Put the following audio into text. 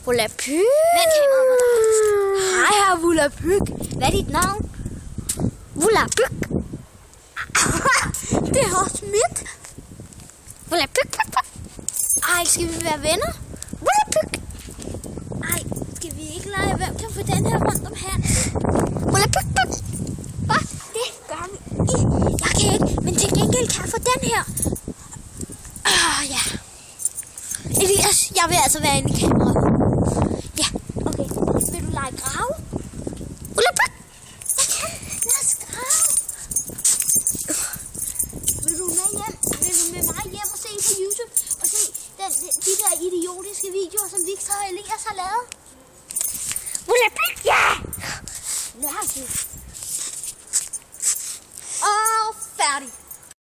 Volapyk. Vend kameraet på dig. Hej her, Volapyk. Hvad er dit navn? Volapyk. Det er også mit. Volapyk. Ej, skal vi være venner? Volapyk. Ej, skal vi ikke lege? Hvem kan få den her rundt om halsen? Volapyk. Hvad? Det gør vi. Jeg kan ikke, men til gengæld kan jeg få den her. Ja. Elias, jeg vil altså være inde i kameraet. Ja, okay. Vil du lege grave? Volapyk. Jeg kan. Lad os grave. Vil du med hjem? Vil du med mig hjem og se på YouTube? Og se de der idiotiske videoer, som Victor og Elias har lavet? Volapyk, ja. Lad os